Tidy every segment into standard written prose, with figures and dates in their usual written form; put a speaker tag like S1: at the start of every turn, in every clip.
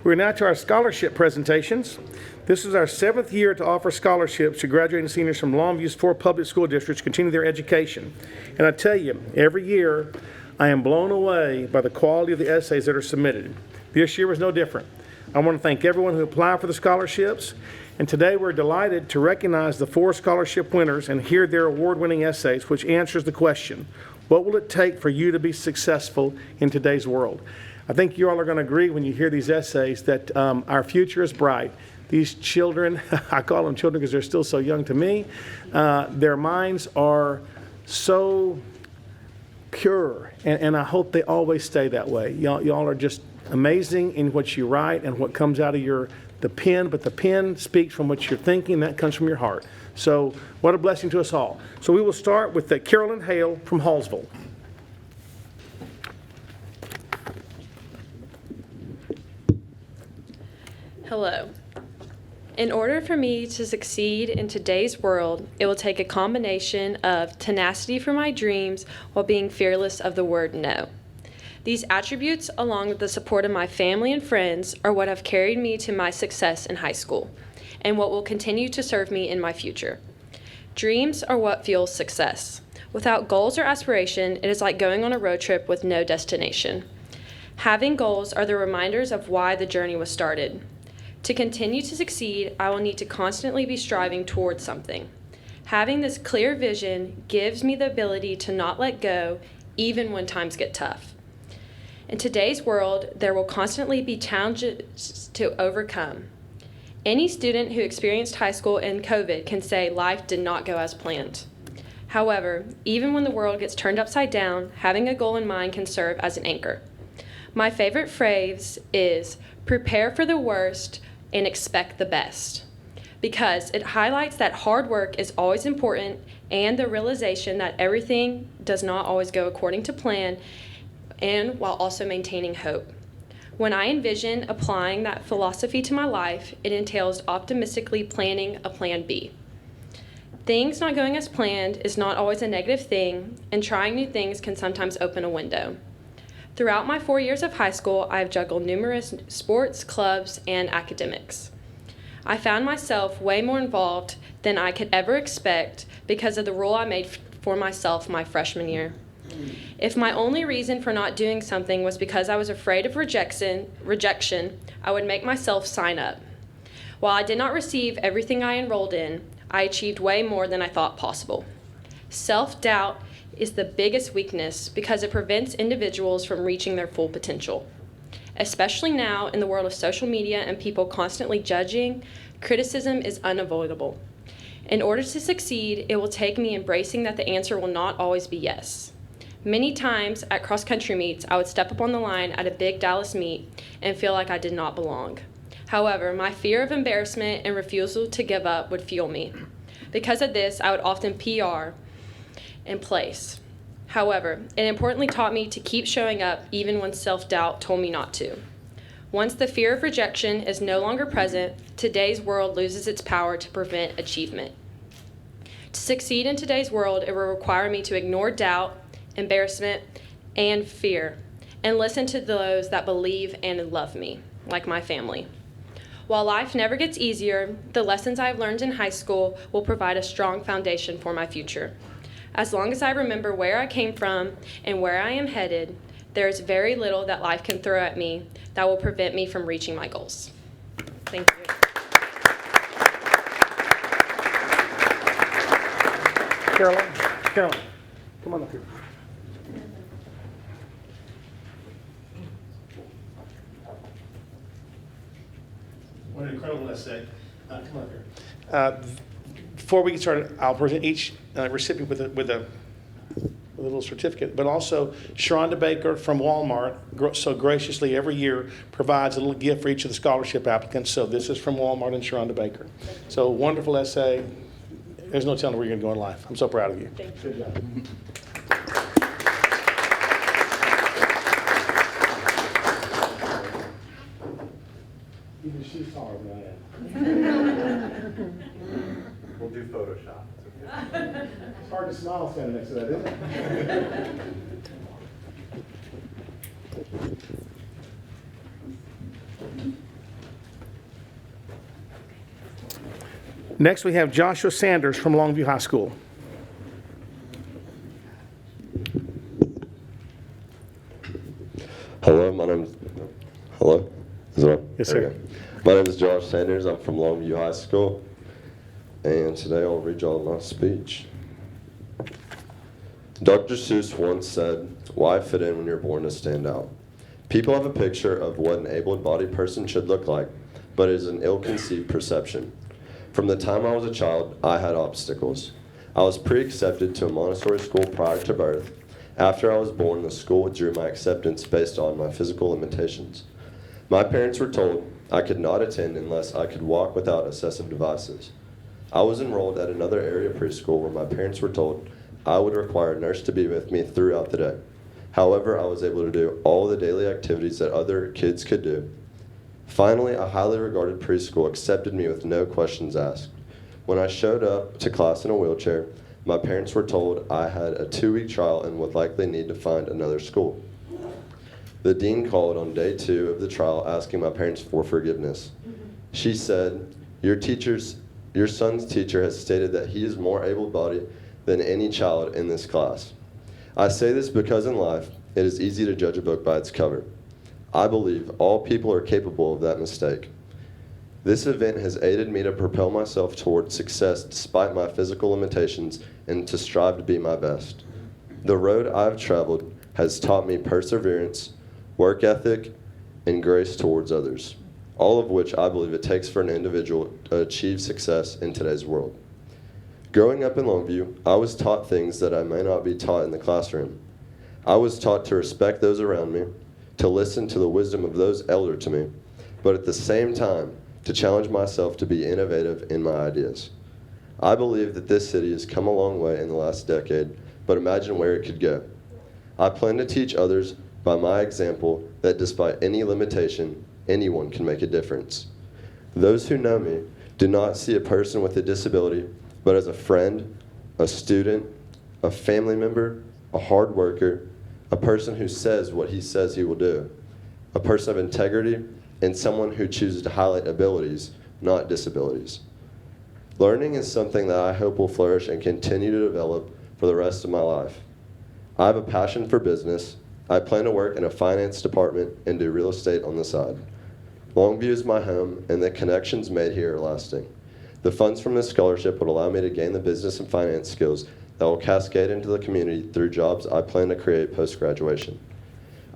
S1: We're now to our scholarship presentations. This is our 7th year to offer scholarships to graduating seniors from Longview's 4 public school districts to continue their education. And I tell you, every year I am blown away by the quality of the essays that are submitted. This year was no different. I want to thank everyone who applied for the scholarships. And today we're delighted to recognize the 4 scholarship winners and hear their award-winning essays, which answers the question, what will it take for you to be successful in today's world? I think you all are going to agree when you hear these essays that our future is bright. These children, I call them children because they're still so young to me, their minds are so pure, and I hope they always stay that way. Y'all are just amazing in what you write and what comes out of the pen, but the pen speaks from what you're thinking, that comes from your heart. So what a blessing to us all. So we will start with Carolyn Hale from Hallsville.
S2: Hello. In order for me to succeed in today's world, it will take a combination of tenacity for my dreams while being fearless of the word no. These attributes, along with the support of my family and friends, are what have carried me to my success in high school and what will continue to serve me in my future. Dreams are what fuels success. Without goals or aspiration, it is like going on a road trip with no destination. Having goals are the reminders of why the journey was started. To continue to succeed, I will need to constantly be striving towards something. Having this clear vision gives me the ability to not let go, even when times get tough. In today's world, there will constantly be challenges to overcome. Any student who experienced high school and COVID can say life did not go as planned. However, even when the world gets turned upside down, having a goal in mind can serve as an anchor. My favorite phrase is, prepare for the worst and expect the best, because it highlights that hard work is always important and the realization that everything does not always go according to plan, and while also maintaining hope. When I envision applying that philosophy to my life, it entails optimistically planning a plan B. Things not going as planned is not always a negative thing, and trying new things can sometimes open a window. Throughout my 4 years of high school, I have juggled numerous sports, clubs, and academics. I found myself way more involved than I could ever expect because of the rule I made for myself my freshman year. If my only reason for not doing something was because I was afraid of rejection, I would make myself sign up. While I did not receive everything I enrolled in, I achieved way more than I thought possible. Self-doubt is the biggest weakness because it prevents individuals from reaching their full potential. Especially now in the world of social media and people constantly judging, criticism is unavoidable. In order to succeed, it will take me embracing that the answer will not always be yes. Many times at cross-country meets, I would step up on the line at a big Dallas meet and feel like I did not belong. However, my fear of embarrassment and refusal to give up would fuel me. Because of this, I would often PR in place. However, it importantly taught me to keep showing up even when self-doubt told me not to. Once the fear of rejection is no longer present, today's world loses its power to prevent achievement. To succeed in today's world, it will require me to ignore doubt, embarrassment, and fear, and listen to those that believe and love me, like my family. While life never gets easier, the lessons I've learned in high school will provide a strong foundation for my future. As long as I remember where I came from and where I am headed, there is very little that life can throw at me that will prevent me from reaching my goals. Thank you.
S1: Carolyn, come on up here. What an incredible essay. Come up here. Before we get started, I'll present each recipient with a little certificate, but also Sharonda Baker from Walmart so graciously every year provides a little gift for each of the scholarship applicants. So this is from Walmart and Sharonda Baker. So wonderful essay. There's no telling where you're going to go in life. I'm so proud of you.
S2: Thank you.
S1: Good job. Even she's taller than I am.
S3: We'll do Photoshop.
S1: It's hard to smile standing next to that, isn't it? Next, we have Joshua Sanders from Longview High School.
S4: Hello, hello? Is it on?
S1: Yes,
S4: There
S1: sir.
S4: we go. My name is Josh Sanders. I'm from Longview High School. And today I'll read y'all my speech. Dr. Seuss once said, "Why fit in when you're born to stand out?" People have a picture of what an able-bodied person should look like, but it is an ill-conceived perception. From the time I was a child, I had obstacles. I was pre-accepted to a Montessori school prior to birth. After I was born, the school withdrew my acceptance based on my physical limitations. My parents were told I could not attend unless I could walk without assistive devices. I was enrolled at another area preschool where my parents were told I would require a nurse to be with me throughout the day. However, I was able to do all the daily activities that other kids could do. Finally, a highly regarded preschool accepted me with no questions asked. When I showed up to class in a wheelchair, my parents were told I had a 2-week trial and would likely need to find another school. The dean called on day 2 of the trial asking my parents for forgiveness. She said, your son's teacher has stated that he is more able-bodied than any child in this class. I say this because in life, it is easy to judge a book by its cover. I believe all people are capable of that mistake. This event has aided me to propel myself towards success despite my physical limitations and to strive to be my best. The road I've traveled has taught me perseverance, work ethic, and grace towards others, all of which I believe it takes for an individual to achieve success in today's world. Growing up in Longview, I was taught things that I may not be taught in the classroom. I was taught to respect those around me, to listen to the wisdom of those elder to me, but at the same time, to challenge myself to be innovative in my ideas. I believe that this city has come a long way in the last decade, but imagine where it could go. I plan to teach others by my example that despite any limitation, anyone can make a difference. Those who know me do not see a person with a disability, but as a friend, a student, a family member, a hard worker, a person who says what he says he will do, a person of integrity, and someone who chooses to highlight abilities, not disabilities. Learning is something that I hope will flourish and continue to develop for the rest of my life. I have a passion for business. I plan to work in a finance department and do real estate on the side. Longview is my home, and the connections made here are lasting. The funds from this scholarship would allow me to gain the business and finance skills that will cascade into the community through jobs I plan to create post-graduation.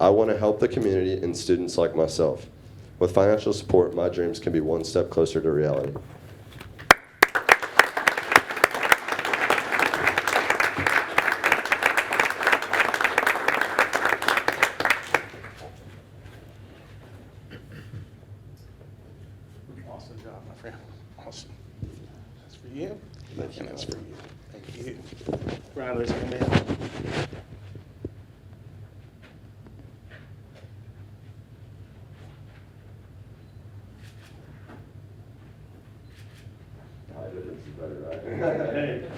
S4: I want to help the community and students like myself. With financial support, my dreams can be one step closer to reality.
S1: Awesome job, my friend. Awesome. That's for you.
S4: Thank you.
S1: And that's for you. Thank you. Riley's come in. Hey,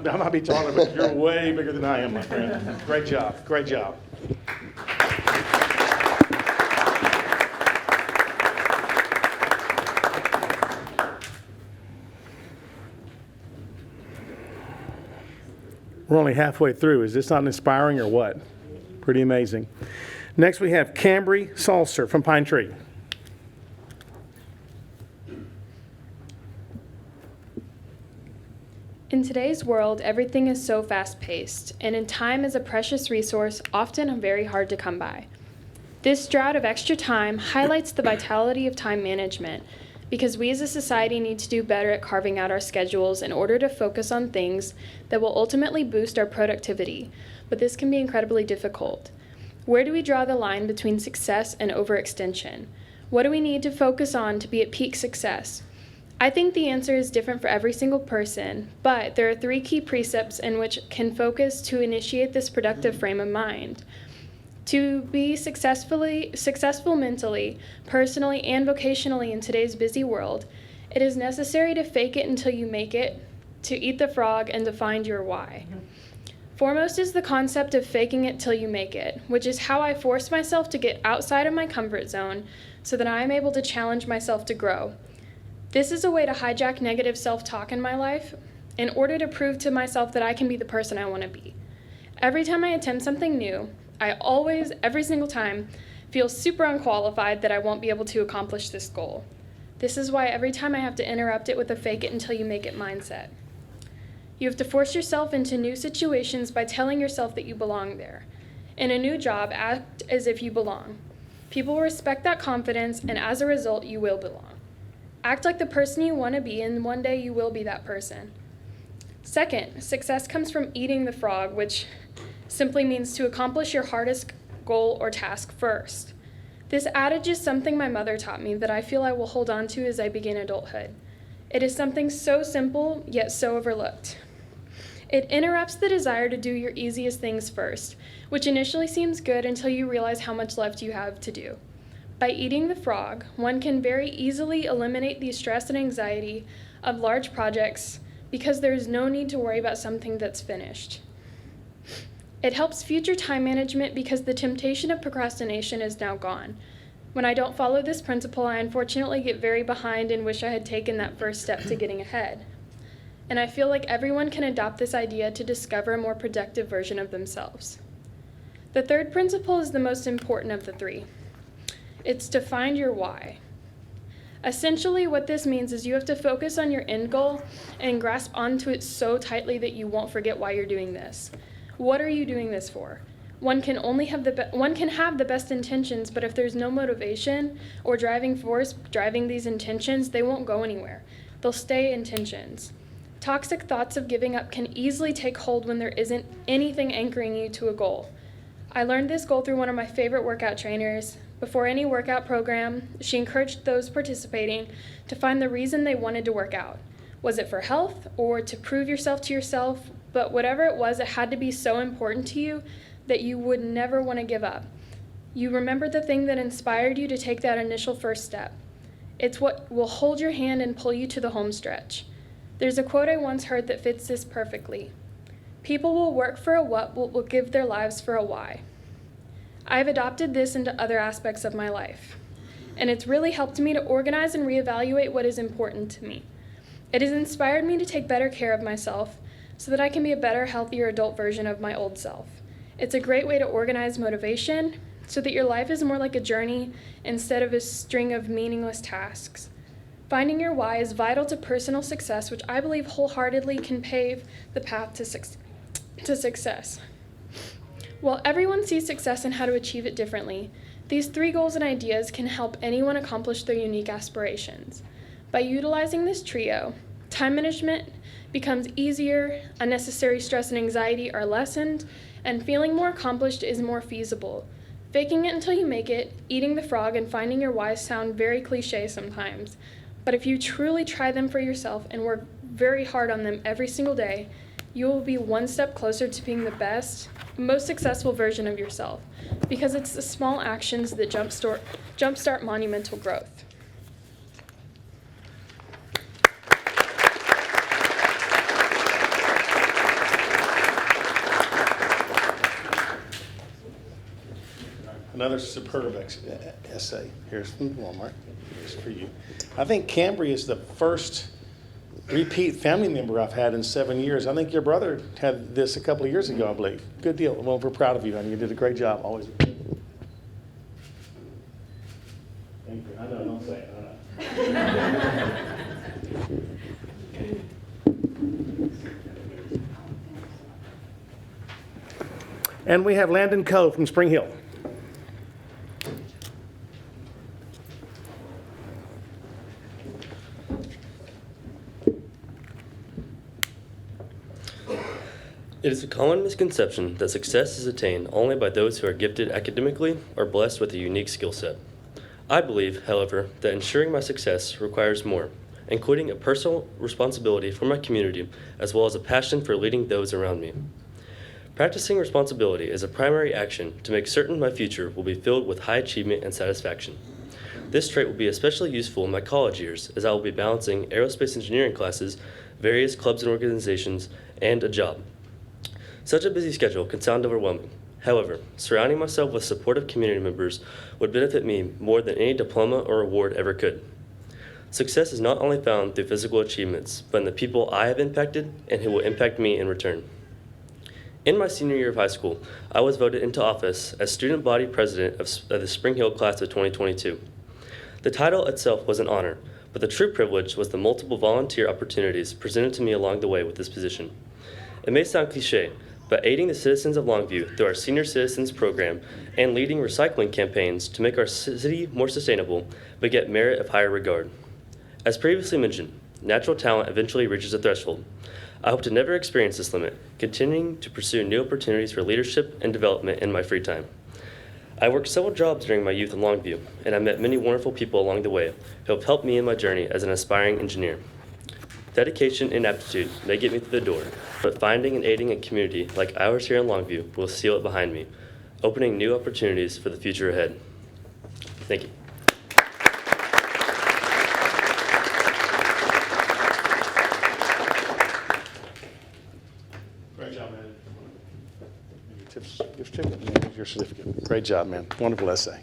S1: I might be taller, but you're way bigger than I am, my friend. Great job. Great job. We're only halfway through. Is this not inspiring or what? Pretty amazing. Next, we have Cambrie Salser from Pine Tree.
S5: In today's world, everything is so fast-paced, and time is a precious resource, often very hard to come by. This drought of extra time highlights the vitality of time management, because we as a society need to do better at carving out our schedules in order to focus on things that will ultimately boost our productivity, but this can be incredibly difficult. Where do we draw the line between success and overextension? What do we need to focus on to be at peak success? I think the answer is different for every single person, but there are 3 key precepts in which can focus to initiate this productive frame of mind. To be successful mentally, personally, and vocationally in today's busy world, it is necessary to fake it until you make it, to eat the frog, and to find your why. Foremost is the concept of faking it till you make it, which is how I force myself to get outside of my comfort zone so that I am able to challenge myself to grow. This is a way to hijack negative self-talk in my life in order to prove to myself that I can be the person I want to be. Every time I attempt something new, I always, every single time, feel super unqualified that I won't be able to accomplish this goal. This is why every time I have to interrupt it with a fake it until you make it mindset. You have to force yourself into new situations by telling yourself that you belong there. In a new job, act as if you belong. People will respect that confidence, and as a result, you will belong. Act like the person you want to be, and one day you will be that person. Second, success comes from eating the frog, which simply means to accomplish your hardest goal or task first. This adage is something my mother taught me that I feel I will hold on to as I begin adulthood. It is something so simple, yet so overlooked. It interrupts the desire to do your easiest things first, which initially seems good until you realize how much left you have to do. By eating the frog, one can very easily eliminate the stress and anxiety of large projects because there is no need to worry about something that's finished. It helps future time management because the temptation of procrastination is now gone. When I don't follow this principle, I unfortunately get very behind and wish I had taken that first step to getting ahead. And I feel like everyone can adopt this idea to discover a more productive version of themselves. The third principle is the most important of the three. It's to find your why. Essentially, what this means is you have to focus on your end goal and grasp onto it so tightly that you won't forget why you're doing this. What are you doing this for? One can have the best intentions, but if there's no motivation or driving force driving these intentions, they won't go anywhere. They'll stay intentions. Toxic thoughts of giving up can easily take hold when there isn't anything anchoring you to a goal. I learned this goal through one of my favorite workout trainers. Before any workout program, she encouraged those participating to find the reason they wanted to work out. Was it for health or to prove yourself to yourself? But whatever it was, it had to be so important to you that you would never want to give up. You remember the thing that inspired you to take that initial first step. It's what will hold your hand and pull you to the home stretch. There's a quote I once heard that fits this perfectly. People will work for a what will give their lives for a why. I've adopted this into other aspects of my life, and it's really helped me to organize and reevaluate what is important to me. It has inspired me to take better care of myself so that I can be a better, healthier adult version of my old self. It's a great way to organize motivation so that your life is more like a journey instead of a string of meaningless tasks. Finding your why is vital to personal success, which I believe wholeheartedly can pave the path to success. While everyone sees success and how to achieve it differently, these three goals and ideas can help anyone accomplish their unique aspirations. By utilizing this trio, time management becomes easier, unnecessary stress and anxiety are lessened, and feeling more accomplished is more feasible. Faking it until you make it, eating the frog, and finding your why sound very cliche sometimes. But if you truly try them for yourself and work very hard on them every single day, you will be one step closer to being the best, most successful version of yourself, because it's the small actions that jumpstart monumental growth.
S1: Another superb essay. Here's from Walmart. Here's for you. I think Cambrie is the first repeat family member I've had in 7 years. I think your brother had this a couple of years ago, I believe. Good deal. Well, we're proud of you, honey. You did a great job always. Thank you. I know, don't say it. And we have Landon Coe from Spring Hill.
S6: It is a common misconception that success is attained only by those who are gifted academically or blessed with a unique skill set. I believe, however, that ensuring my success requires more, including a personal responsibility for my community as well as a passion for leading those around me. Practicing responsibility is a primary action to make certain my future will be filled with high achievement and satisfaction. This trait will be especially useful in my college years as I will be balancing aerospace engineering classes, various clubs and organizations, and a job. Such a busy schedule can sound overwhelming. However, surrounding myself with supportive community members would benefit me more than any diploma or award ever could. Success is not only found through physical achievements, but in the people I have impacted and who will impact me in return. In my senior year of high school, I was voted into office as student body president of the Spring Hill class of 2022. The title itself was an honor, but the true privilege was the multiple volunteer opportunities presented to me along the way with this position. It may sound cliche, but aiding the citizens of Longview through our Senior Citizens Program and leading recycling campaigns to make our city more sustainable beget merit of higher regard. As previously mentioned, natural talent eventually reaches a threshold. I hope to never experience this limit, continuing to pursue new opportunities for leadership and development in my free time. I worked several jobs during my youth in Longview, and I met many wonderful people along the way who have helped me in my journey as an aspiring engineer. Dedication and aptitude may get me through the door, but finding and aiding a community like ours here in Longview will seal it behind me, opening new opportunities for the future ahead. Thank you.
S1: Great job, man. Give Tim your certificate. Great job, man. Wonderful essay.